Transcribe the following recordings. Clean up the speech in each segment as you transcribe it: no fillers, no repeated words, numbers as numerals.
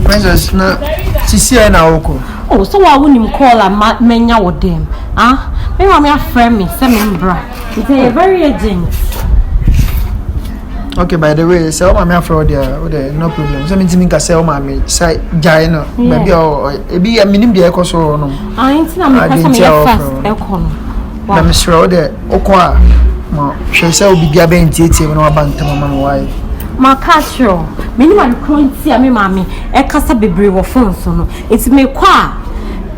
Princess, na sisi na oko. Oh, so why wouldn't him call a menya with them? Ah, maybe I'm your friend, me, send bra. It's a very agent. Okay, by the way, so my friend there, no problem. So means me can say my say Jaino, maybe or be a minimum the echo so no. I ain't na me person first echo no. Na me sure there okwa ma she say obi bia be ntieti no abanta mama no why. Ma catcho, minimum currency a me mami e kasa bebre wo phone so no. It's me kwa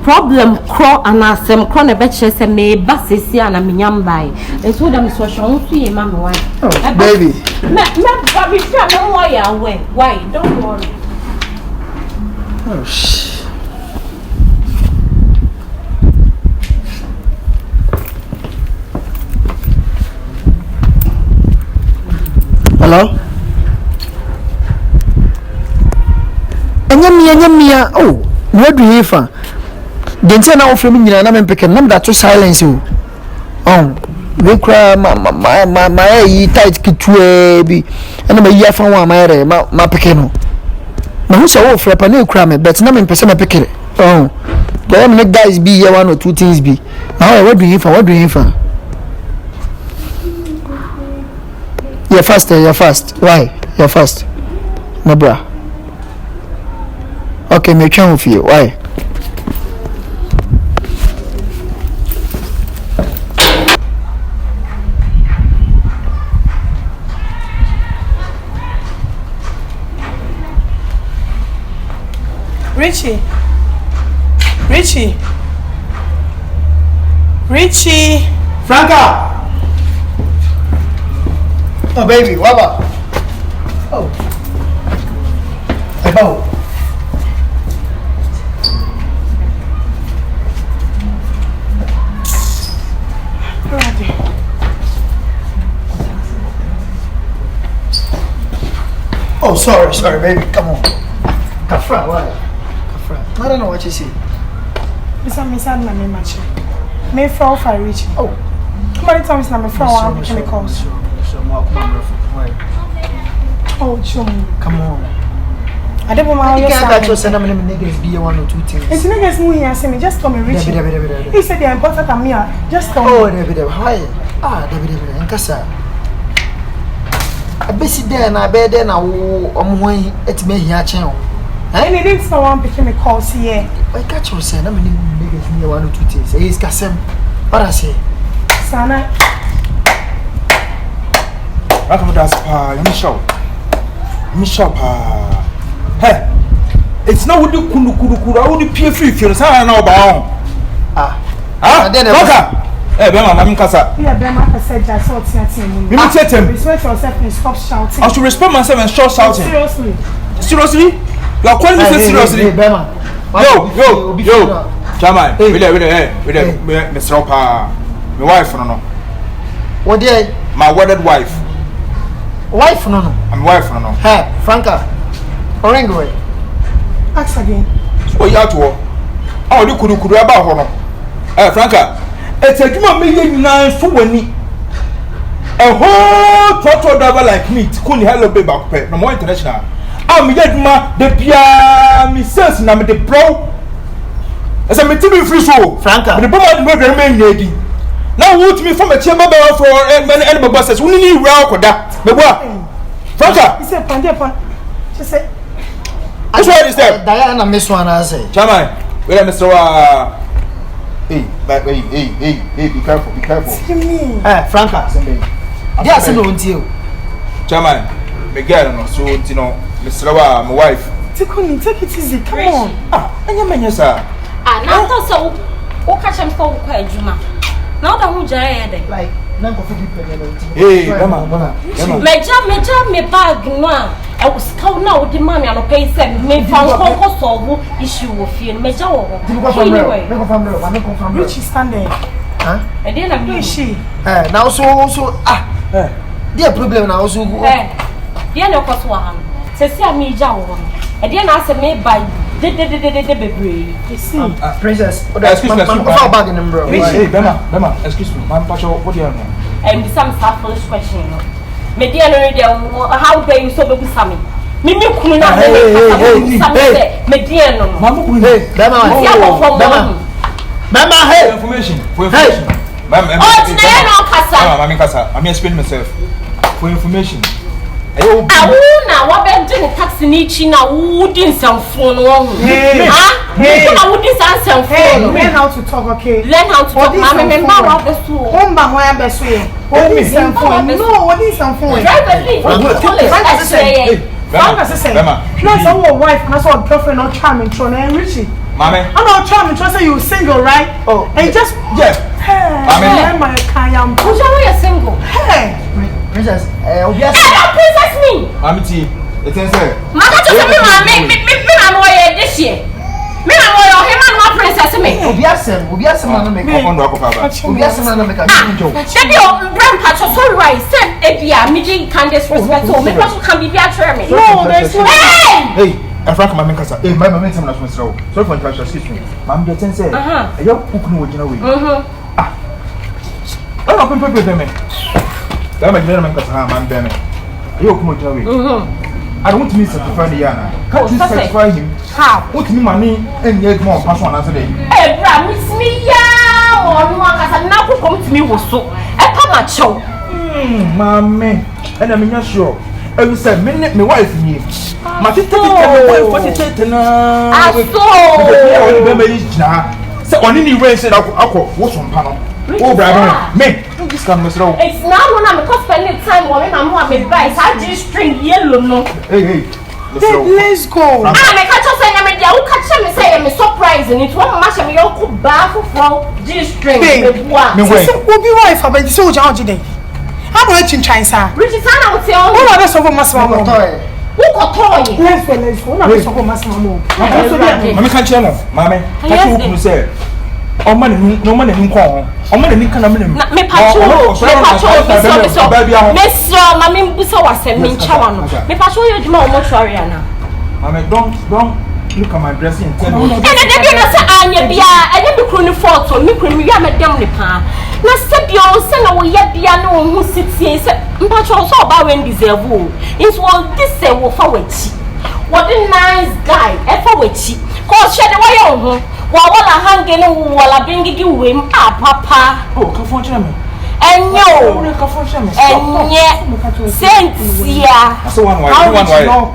problem crawl and asem crawl na be che say me ba sesi ana me nyambai. It's what am so show so ye mama why. Baby. Me baby try no why away. Why? Don't worry. Oh shit. Hello? Enya oh, what do you fa? Dente na ofre mi nyina na me peke na me da to silence o. Oh, we cry my yi tight kitwe bi. Ena ma yi afa wa ma peke no. Na hu se wo ofre pa na ekura me bet na me pese me peke. Oh. There me guys be here one or two things be. Now what do you fa? What do you fa? You're fast. Why? You're fast. No bra. Okay, me try with you. Why? Richie. Franca! Oh, baby, what about? Oh. Hello. Oh, sorry, baby. Come on. Kafra, why? Kafra. I don't know what you see. Miss na me match. Me for Richie. Oh. Come on, tell me na me for one chemicals. Oh, chum. Come on. I don't know how you can't just send them niggas be one or two things. It's niggas moving here say me just call me Richie. He said they're important and me just call me. Oh, David, hi. David, nkasa. Abesi there na be there na wo omhwan etime hia chen. I need someone picking me calls here. I catch you say na me niggas me one or two things. He is kasem. What I say? Sana. Welcome to that spa. Let me shop. Hey, it's not with the kuru. I would be free if you're saying now about. Hey, Bema, I'm Kasa. Yeah, Bema, I said I saw him. You respect him. Respect yourself and stop shouting. I should respect myself and stop shouting. Seriously? You are calling me seriously? Hey, Bema. Yo. Jamai, hey, Mr. Opa, my wife, no. What day? My wedded wife. Wife, no. I'm wife, no. Hey, Franca. Orange. Ask again. So you have to. Oh, you could about her. Hey, Franca. It's a human million nine for when a whole total driver like me couldn't help me back pay no more international. I'm yet ma the Pia Missus Nam the Pro as a material free show, Franca. The bomb murder remain lady. Now, would me from a chamber for many animal buses. We need rock or that. The what? Franca, he said, Pandepa. She said, I swear this there. Diana Miss One, I say. Jamai, wait, Mr. Hey, be careful. Hey, Franca. Yes, I know you. Jamai, Miguel, so, you know, Mr. My wife. Take it easy, come on. And your man, sir. Now, so, what catch him for quite Juma? Now, the who jay like, hey, Mama. Me bag no. I was count now with the mommy and pay said me found solve issue of fear. Major anyway. Richie stand there. Huh? I didn't know she. Now so dear problem now so dear no cost one. Says me jaw. I didn't answer me by baby. You see, princess. Excuse me, bag in bro. Hey, Bema, excuse me. My pacho, what do you know? And some foolish question. Me dear, how dare you so baby Sammy? Mimi kunu na me me die no. Mama kunu. Hey, Mama, hey. Information. Mama. Oh, today no kasa. Mama kasa. I'm explaining myself. For information. Awuna wa be de taxi ni chi na wudi nsamfo no wo. Ah? Na wudi nsamfo no. Learn how to talk, okay? Learn how to talk. Mama member wa be so. Omba ho ya be so ye. Wodi nsamfo. No, wodi nsamfo. Drive me. Frank say. No, so your wife, na so girlfriend not charming tro na Richie. Mama. I'm not charming tro say you single, right? Oh, and just Mama. My kayam. Who's you single? Hey. Princess, princess me. Mama T, it is her. Mama to me mama why this year. Me mama why him and my princess me. Obiasem na make Come on, Baba. Obiasem na make a joke. Say your grandpa so right said Ebia me dey can disrespect so me person can be try me. No, there's no. Hey, Frank Mama Kasa. Hey, my mama tell me na so. Sorry for interruption, excuse me. Mama dey tell say, "You cook no wojina we." I don't pay them. I'm a gentleman because I'm Benny. You come with me. I don't want to satisfy the Yana. Can't you satisfy him? How? Put me money and get more pass one another day. Hey, promise me, yeah. Or no one has now come to me was so. I come at show. Mammy, and I'm not sure. I will say, minute my wife in you. My sister, what is it? I saw. So, on any way, said I'll what's on panel. Oh, brother, me. This can miss row. It's now when I'm spending time with my mom. I just string yellow. No. Hey. Let's go. I catch us and I'm catch me say I'm surprised and it won't match me. You could bath for G string. We'll be wife about so John today. I'm watching China. Richie Sana would say, oh, that's over Massimo. Who got toy? Let's go. That's over Massimo. Mamma can't tell her. Mamma, that's what you say. Oh, man, no man in call. Oh, man, you can't me patrol. Miss Mammy Busa was a mean chawan. Me patrol you more Moshariana. Mamma, don't look at my dressing and tell me. And I didn't say, I never couldn't afford to make me a damn nipa. Na said you send away yet piano who sits here. Patrol so about when deserve. It's all this say will forward. What a nice guy, ever with you. Cause shed away on her. While I hang in while I bring you him up, Papa. Oh, come on, Jimmy. And and yet, Cynthia. So one way.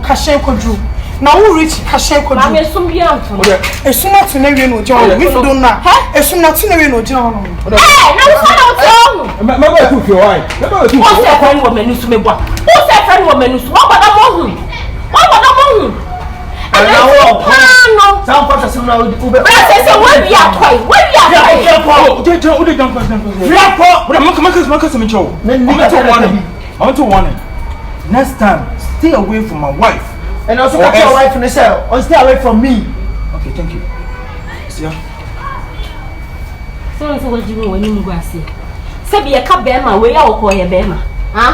Kashenko Drew. Now who reach Kashenko? I'm a Sumbian. A sooner to never know John. If you don't know, a sooner to never know John. Hey, no, Remember to your wife. What's that friend woman who's me? What's that friend woman who's what about the what about the and now, some parts of now, where we are quite, I want to warn him. Next time, stay away from my wife. And also catch your wife in the cell, or stay away from me. Okay, thank you. See ya. So what you when you go see? Say a cup bema, where you call your bema. Huh?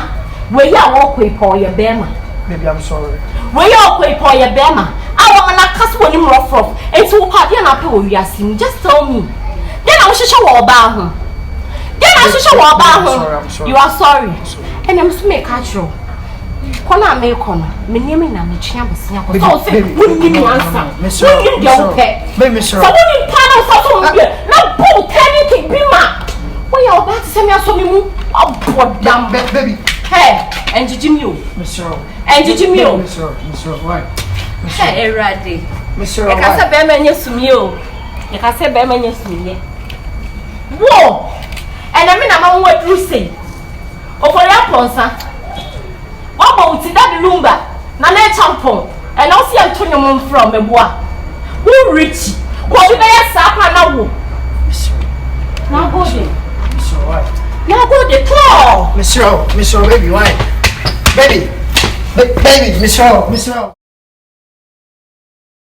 Where you walk with your bema. Maybe I'm sorry. Where you walk with your bema. I want to cast one more from. And so, how do you not pay you? Just tell me. Then I should show about him. Then I should show about him. You are sorry. And I'm to make catch you. Kona me kono. Me name na me chia bosia ko. So say wouldn't give me answer. Wouldn't give you okay. Baby sir. So wouldn't panel so na bo anything be ma. When you about to send me so me mu abodam baby. Hey, and Jimmy. Mr. And Jimmy. Mr. Why? Hey, ready. Mr. Why? I say be me nyesumi o. You can say be me nyesumi. Whoa. And I mean I'm what you say. O for your sponsor. What about that lumba? Nana champon. And I'll see Antonio from a bois. Who rich? What you better sapa now? Now go there. Mr. Why? Now go there. Claw. Mr. Baby, why? Baby, Mr.